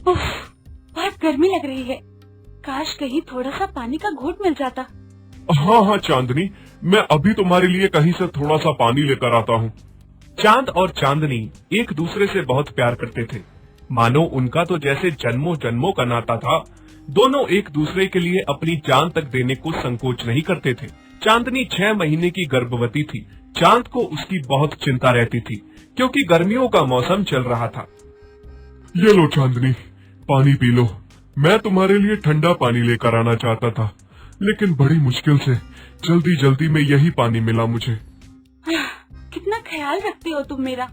उफ, बहुत गर्मी लग रही है। काश कहीं थोड़ा सा पानी का घूंट मिल जाता। हाँ हाँ चांदनी, मैं अभी तुम्हारे लिए कहीं से थोड़ा सा पानी लेकर आता हूँ। चांद और चांदनी एक दूसरे से बहुत प्यार करते थे, मानो उनका तो जैसे जन्मों जन्मों का नाता था। दोनों एक दूसरे के लिए अपनी जान तक देने को संकोच नहीं करते थे। चांदनी 6 महीने की गर्भवती थी। चांद को उसकी बहुत चिंता रहती थी, क्योंकि गर्मियों का मौसम चल रहा था। ये लो चांदनी, पानी पी लो। मैं तुम्हारे लिए ठंडा पानी लेकर आना चाहता था, लेकिन बड़ी मुश्किल से जल्दी जल्दी में यही पानी मिला मुझे। कितना ख्याल रखते हो तुम मेरा।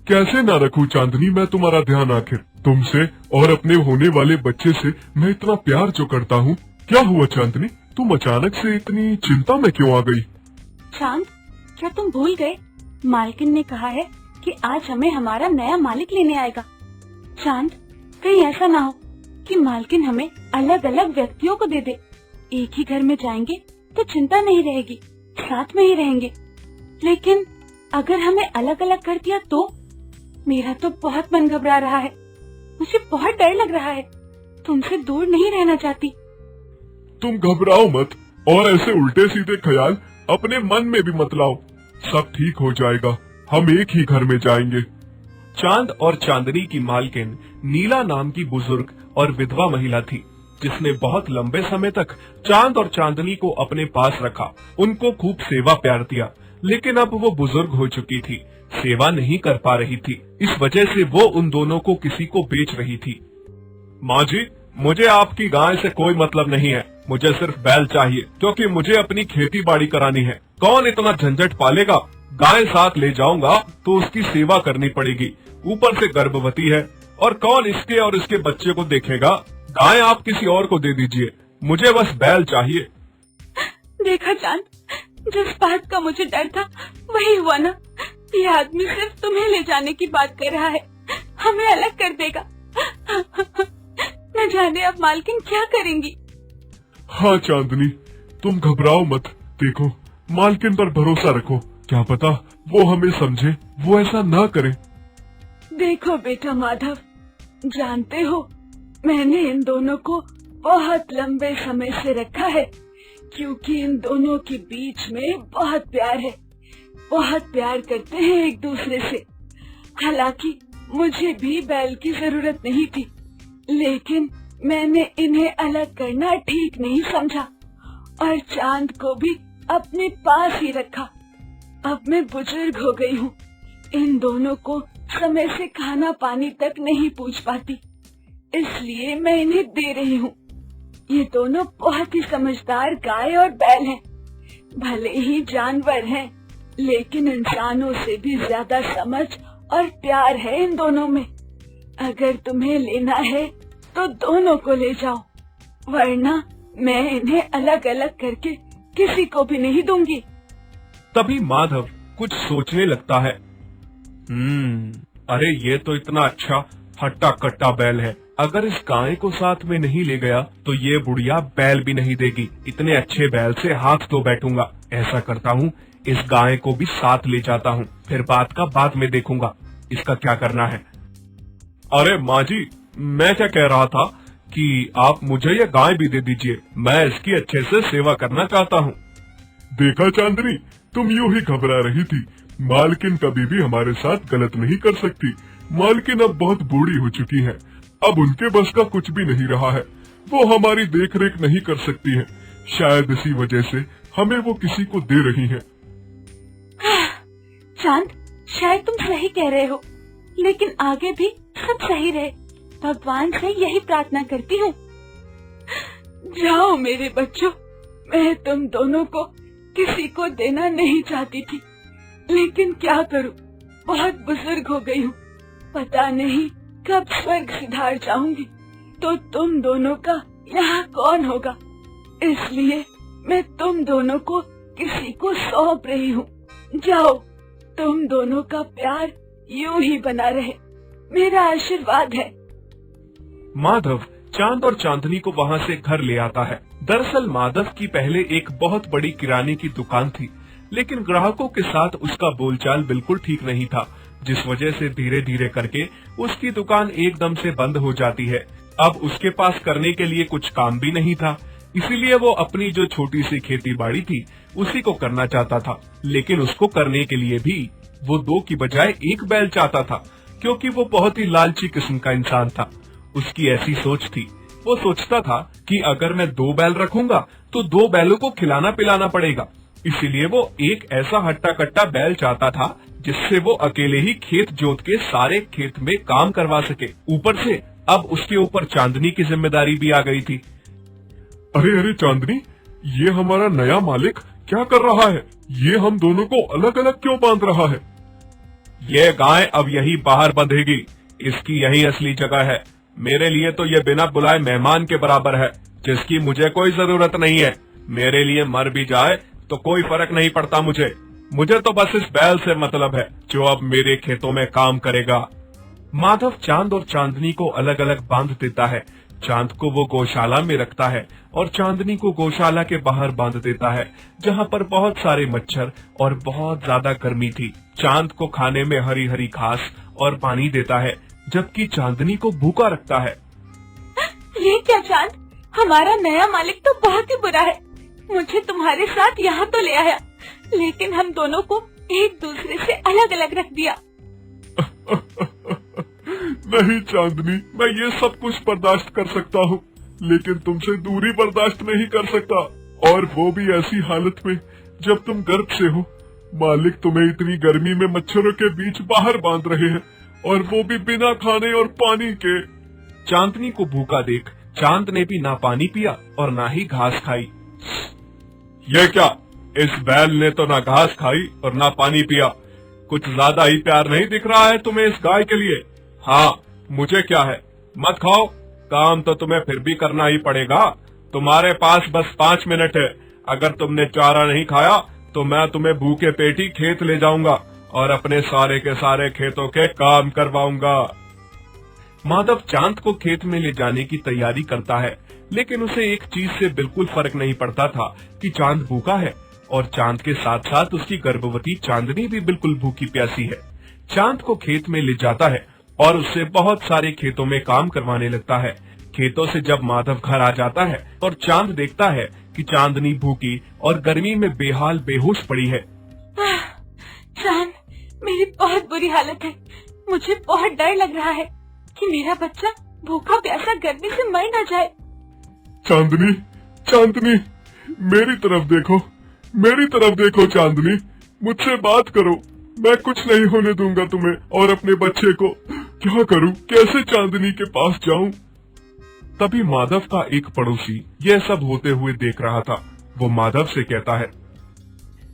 कैसे ना रखूं चांदनी मैं तुम्हारा ध्यान, आखिर तुमसे और अपने होने वाले बच्चे से मैं इतना प्यार जो करता हूँ। क्या हुआ चांदनी, तुम अचानक से इतनी चिंता में क्यों आ गई? चांद, क्या तुम भूल गए? मालकिन ने कहा है कि आज हमें हमारा नया मालिक लेने आएगा। चांद, कहीं ऐसा ना हो कि मालकिन हमें अलग अलग व्यक्तियों को दे दे। एक ही घर में जाएंगे तो चिंता नहीं रहेगी, साथ में ही रहेंगे। लेकिन अगर हमें अलग अलग कर दिया तो? मेरा तो बहुत मन घबरा रहा है, मुझे बहुत डर लग रहा है। तुमसे दूर नहीं रहना चाहती। तुम घबराओ मत, और ऐसे उल्टे सीधे ख्याल अपने मन में भी मत लाओ। सब ठीक हो जाएगा, हम एक ही घर में जाएंगे। चांद और चांदनी की मालकिन नीला नाम की बुजुर्ग और विधवा महिला थी, जिसने बहुत लंबे समय तक चांद और चांदनी को अपने पास रखा, उनको खूब सेवा प्यार दिया। लेकिन अब वो बुजुर्ग हो चुकी थी, सेवा नहीं कर पा रही थी। इस वजह से वो उन दोनों को किसी को बेच रही थी। माँ जी, मुझे आपकी गाय से कोई मतलब नहीं है, मुझे सिर्फ बैल चाहिए, क्योंकि मुझे अपनी खेती बाड़ी करानी है। कौन इतना झंझट पालेगा? गाय साथ ले जाऊंगा तो उसकी सेवा करनी पड़ेगी, ऊपर से गर्भवती है, और कौन इसके और इसके बच्चे को देखेगा? गाय आप किसी और को दे दीजिए, मुझे बस बैल चाहिए। देखा चांद, जिस बात का मुझे डर था वही हुआ ना। ये आदमी सिर्फ तुम्हें ले जाने की बात कर रहा है, हमें अलग कर देगा। न जाने अब मालकिन क्या करेंगी। हाँ चांदनी, तुम घबराओ मत। देखो, मालकिन पर भरोसा रखो, क्या पता वो हमें समझे, वो ऐसा ना करे। देखो बेटा माधव, जानते हो मैंने इन दोनों को बहुत लंबे समय से रखा है, क्योंकि इन दोनों के बीच में बहुत प्यार है, बहुत प्यार करते हैं एक दूसरे से। हालांकि मुझे भी बैल की जरूरत नहीं थी, लेकिन मैंने इन्हें अलग करना ठीक नहीं समझा और चांद को भी अपने पास ही रखा। अब मैं बुजुर्ग हो गई हूँ, इन दोनों को समय से खाना पानी तक नहीं पूछ पाती, इसलिए मैं इन्हें दे रही हूँ। ये दोनों बहुत ही समझदार गाय और बैल हैं। भले ही जानवर हैं, लेकिन इंसानों से भी ज्यादा समझ और प्यार है इन दोनों में। अगर तुम्हें लेना है तो दोनों को ले जाओ, वरना मैं इन्हें अलग अलग करके किसी को भी नहीं दूंगी। तभी माधव कुछ सोचने लगता है। अरे ये तो इतना अच्छा हट्टा कट्टा बैल है, अगर इस गाय को साथ में नहीं ले गया तो ये बुढ़िया बैल भी नहीं देगी। इतने अच्छे बैल से हाथ धो बैठूंगा। ऐसा करता हूँ, इस गाय को भी साथ ले जाता हूँ, फिर बात का बाद में देखूंगा इसका क्या करना है। अरे माँ जी, मैं क्या कह रहा था कि आप मुझे ये गाय भी दे दीजिए, मैं इसकी अच्छे से सेवा करना चाहता हूँ। देखा चांदनी, तुम यूं ही घबरा रही थी। मालकिन कभी भी हमारे साथ गलत नहीं कर सकती। मालकिन अब बहुत बूढ़ी हो चुकी है, अब उनके बस का कुछ भी नहीं रहा है, वो हमारी देखरेख नहीं कर सकती है। शायद इसी वजह से हमें वो किसी को दे रही है। चांद, शायद तुम सही कह रहे हो, लेकिन आगे भी सब सही रहे, भगवान से यही प्रार्थना करती हूँ। जाओ मेरे बच्चों, मैं तुम दोनों को किसी को देना नहीं चाहती थी, लेकिन क्या करूँ, बहुत बुजुर्ग हो गई हूँ, पता नहीं कब स्वर्ग सिधार जाऊंगी तो तुम दोनों का यहाँ कौन होगा, इसलिए मैं तुम दोनों को किसी को सौंप रही हूँ। जाओ, तुम दोनों का प्यार यूं ही बना रहे, मेरा आशीर्वाद है। माधव चांद और चांदनी को वहाँ से घर ले आता है। दरअसल माधव की पहले एक बहुत बड़ी किराने की दुकान थी, लेकिन ग्राहकों के साथ उसका बोलचाल बिल्कुल ठीक नहीं था। जिस वजह से धीरे धीरे करके उसकी दुकान एकदम से बंद हो जाती है। अब उसके पास करने के लिए कुछ काम भी नहीं था, इसीलिए वो अपनी जो छोटी सी खेती बाड़ी थी उसी को करना चाहता था। लेकिन उसको करने के लिए भी वो 2 की बजाय 1 बैल चाहता था, क्योंकि वो बहुत ही लालची किस्म का इंसान था। उसकी ऐसी सोच थी, वो सोचता था कि अगर मैं 2 बैल रखूंगा तो 2 बैलों को खिलाना पिलाना पड़ेगा। इसीलिए वो एक ऐसा हट्टा कट्टा बैल चाहता था जिससे वो अकेले ही खेत जोत के सारे खेत में काम करवा सके। ऊपर से अब उसके ऊपर चांदनी की जिम्मेदारी भी आ गई थी। अरे अरे चांदनी, ये हमारा नया मालिक क्या कर रहा है? ये हम दोनों को अलग अलग क्यों बांध रहा है? ये गाय अब यही बाहर बंधेगी, इसकी यही असली जगह है। मेरे लिए तो ये बिना बुलाए मेहमान के बराबर है, जिसकी मुझे कोई जरूरत नहीं है। मेरे लिए मर भी जाए तो कोई फर्क नहीं पड़ता मुझे तो बस इस बैल से मतलब है जो अब मेरे खेतों में काम करेगा। माधव चांद और चांदनी को अलग अलग बांध देता है। चांद को वो गौशाला में रखता है और चांदनी को गौशाला के बाहर बांध देता है, जहाँ पर बहुत सारे मच्छर और बहुत ज्यादा गर्मी थी। चांद को खाने में हरी हरी घास और पानी देता है, जबकि चांदनी को भूखा रखता है। ये क्या चांद, हमारा नया मालिक तो बहुत ही बुरा है। मुझे तुम्हारे साथ यहाँ तो ले आया, लेकिन हम दोनों को एक दूसरे से अलग अलग रख दिया। नहीं चांदनी, मैं ये सब कुछ बर्दाश्त कर सकता हूँ, लेकिन तुमसे दूरी बर्दाश्त नहीं कर सकता, और वो भी ऐसी हालत में जब तुम गर्भ से हो। मालिक तुम्हें इतनी गर्मी में मच्छरों के बीच बाहर बांध रहे हैं, और वो भी बिना खाने और पानी के। चांदनी को भूखा देख चांद ने भी ना पानी पिया और ना ही घास खाई। ये क्या, इस बैल ने तो ना घास खाई और ना पानी पिया। कुछ ज्यादा ही प्यार नहीं दिख रहा है तुम्हें इस गाय के लिए? हाँ, मुझे क्या है, मत खाओ, काम तो तुम्हें फिर भी करना ही पड़ेगा। तुम्हारे पास बस 5 मिनट है। अगर तुमने चारा नहीं खाया तो मैं तुम्हें भूखे पेट ही खेत ले जाऊंगा और अपने सारे के सारे खेतों के काम करवाऊंगा। माधव चांद को खेत में ले जाने की तैयारी करता है, लेकिन उसे एक चीज से बिल्कुल फर्क नहीं पड़ता था कि चांद भूखा है, और चांद के साथ साथ उसकी गर्भवती चांदनी भी बिल्कुल भूखी प्यासी है। चांद को खेत में ले जाता है और उससे बहुत सारे खेतों में काम करवाने लगता है। खेतों से जब माधव घर आ जाता है और चांद देखता है कि चांदनी भूखी और गर्मी में बेहाल बेहोश पड़ी है। चांद, मेरी बहुत बुरी हालत है। मुझे बहुत डर लग रहा है कि मेरा बच्चा भूखा प्यासा गर्मी से मर न जाए। चांदनी, चांदनी, मेरी तरफ देखो चांदनी, मुझसे बात करो। मैं कुछ नहीं होने दूंगा तुम्हें और अपने बच्चे को। क्या करूं, कैसे चांदनी के पास जाऊं? तभी माधव का एक पड़ोसी यह सब होते हुए देख रहा था। वो माधव से कहता है,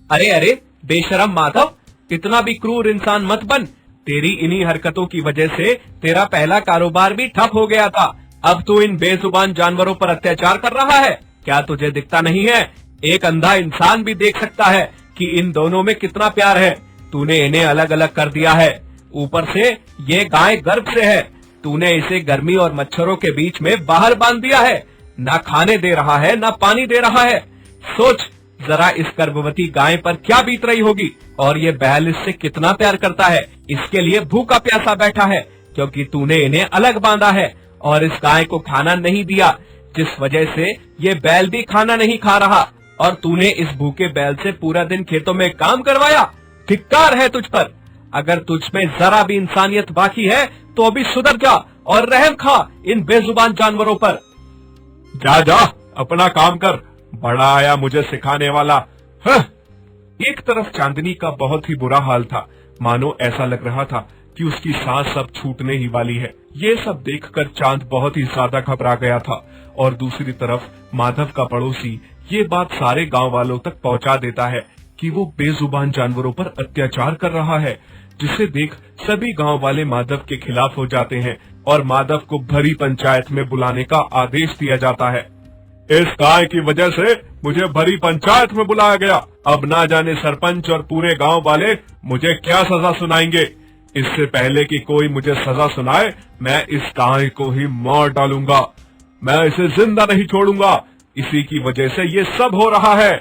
अरे अरे बेशरम माधव, इतना भी क्रूर इंसान मत बन। तेरी इन्हीं हरकतों की वजह से तेरा पहला कारोबार भी ठप हो गया था। अब तू इन बेजुबान जानवरों पर अत्याचार कर रहा है। क्या तुझे दिखता नहीं है? एक अंधा इंसान भी देख सकता है कि इन दोनों में कितना प्यार है। तूने इन्हें अलग अलग कर दिया है। ऊपर से ये गाय गर्भ से है। तूने इसे गर्मी और मच्छरों के बीच में बाहर बांध दिया है। ना खाने दे रहा है, ना पानी दे रहा है। सोच जरा इस गर्भवती गाय पर क्या बीत रही होगी, और ये बैल इससे कितना प्यार करता है। इसके लिए भूखा प्यासा बैठा है क्योंकि तूने इन्हें अलग बांधा है और इस गाय को खाना नहीं दिया, जिस वजह से ये बैल भी खाना नहीं खा रहा। और तूने इस भूखे बैल से पूरा दिन खेतों में काम करवाया। धिक्कार है तुझ पर। अगर तुझ में जरा भी इंसानियत बाकी है तो अभी सुधर जा और रहम खा इन बेजुबान जानवरों पर। जा जा, अपना काम कर, बड़ा आया मुझे सिखाने वाला। एक तरफ चांदनी का बहुत ही बुरा हाल था, मानो ऐसा लग रहा था कि उसकी सांस अब छूटने ही वाली है। ये सब देखकर चांद बहुत ही ज्यादा घबरा गया था, और दूसरी तरफ माधव का पड़ोसी ये बात सारे गांव वालों तक पहुंचा देता है कि वो बेजुबान जानवरों पर अत्याचार कर रहा है, जिसे देख सभी गांव वाले माधव के खिलाफ हो जाते हैं और माधव को भरी पंचायत में बुलाने का आदेश दिया जाता है। इस गाय की वजह से मुझे भरी पंचायत में बुलाया गया। अब ना जाने सरपंच और पूरे गांव वाले मुझे क्या सजा सुनाएंगे। इससे पहले कि कोई मुझे सजा सुनाए, मैं इस गाय को ही मार डालूंगा। मैं इसे जिंदा नहीं छोड़ूंगा। इसी की वजह से ये सब हो रहा है।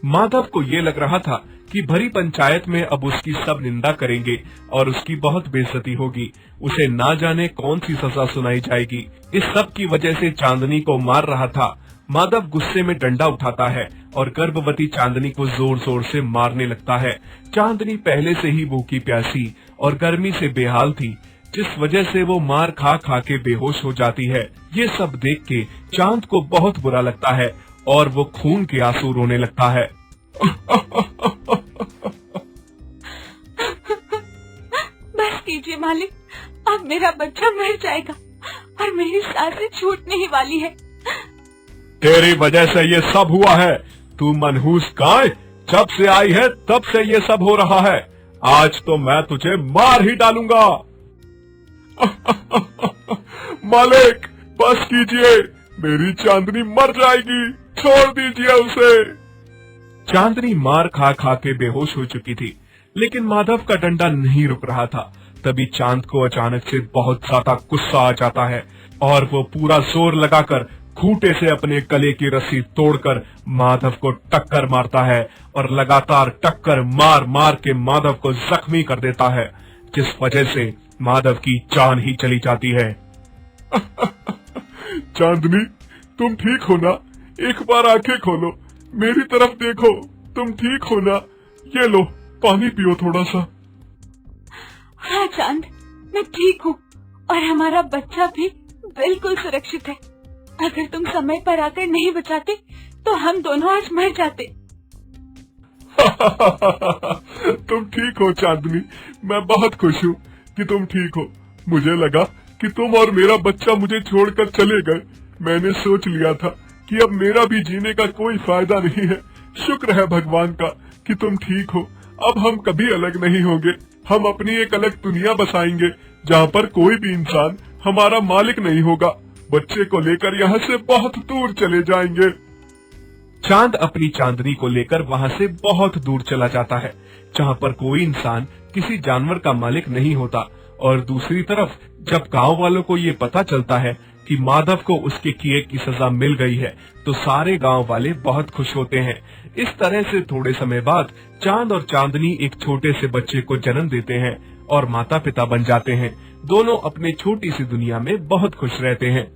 माधव को ये लग रहा था कि भरी पंचायत में अब उसकी सब निंदा करेंगे और उसकी बहुत बेइज्जती होगी। उसे ना जाने कौन सी सजा सुनाई जाएगी। इस सब की वजह से चांदनी को मार रहा था। माधव गुस्से में डंडा उठाता है और गर्भवती चांदनी को जोर जोर से मारने लगता है। चांदनी पहले से ही भूखी प्यासी और गर्मी से बेहाल थी, जिस वजह से वो मार खा खा के बेहोश हो जाती है। ये सब देख के चांद को बहुत बुरा लगता है और वो खून के आंसू रोने लगता है। बस कीजिए मालिक, अब मेरा बच्चा मर जाएगा और मेरी सांसें छूटने ही वाली है। तेरी वजह से ये सब हुआ है। तू मनहूस गाय, जब से आई है तब से ये सब हो रहा है। आज तो मैं तुझे मार ही डालूंगा। मालिक बस कीजिए, मेरी चांदनी मर जाएगी, छोड़ दीजिए उसे। चांदनी मार खा खा के बेहोश हो चुकी थी, लेकिन माधव का डंडा नहीं रुक रहा था। तभी चांद को अचानक से बहुत ज्यादा गुस्सा आ जाता है और वो पूरा जोर लगाकर खूंटे से अपने गले की रस्सी तोड़कर माधव को टक्कर मारता है और लगातार टक्कर मार मार के माधव को जख्मी कर देता है, जिस वजह से माधव की जान ही चली जाती है। चांदनी तुम ठीक हो ना? एक बार आंखें खोलो, मेरी तरफ देखो, तुम ठीक हो ना? ये लो पानी पियो थोड़ा सा। हाँ चांद, मैं ठीक हूँ और हमारा बच्चा भी बिल्कुल सुरक्षित है। अगर तुम समय पर आकर नहीं बचाते तो हम दोनों आज मर जाते। तुम ठीक हो चांदनी, मैं बहुत खुश हूँ कि तुम ठीक हो। मुझे लगा कि तुम और मेरा बच्चा मुझे छोड़कर चले गए। मैंने सोच लिया था कि अब मेरा भी जीने का कोई फायदा नहीं है। शुक्र है भगवान का कि तुम ठीक हो। अब हम कभी अलग नहीं होंगे। हम अपनी एक अलग दुनिया बसाएंगे जहाँ पर कोई भी इंसान हमारा मालिक नहीं होगा। बच्चे को लेकर यहाँ से बहुत दूर चले जाएंगे। चांद अपनी चांदनी को लेकर वहाँ से बहुत दूर चला जाता है, जहाँ पर कोई इंसान किसी जानवर का मालिक नहीं होता। और दूसरी तरफ जब गांव वालों को ये पता चलता है कि माधव को उसके किए की सजा मिल गई है, तो सारे गांव वाले बहुत खुश होते हैं। इस तरह से थोड़े समय बाद चांद और चांदनी एक छोटे से बच्चे को जन्म देते हैं और माता पिता बन जाते हैं। दोनों अपने छोटी सी दुनिया में बहुत खुश रहते हैं।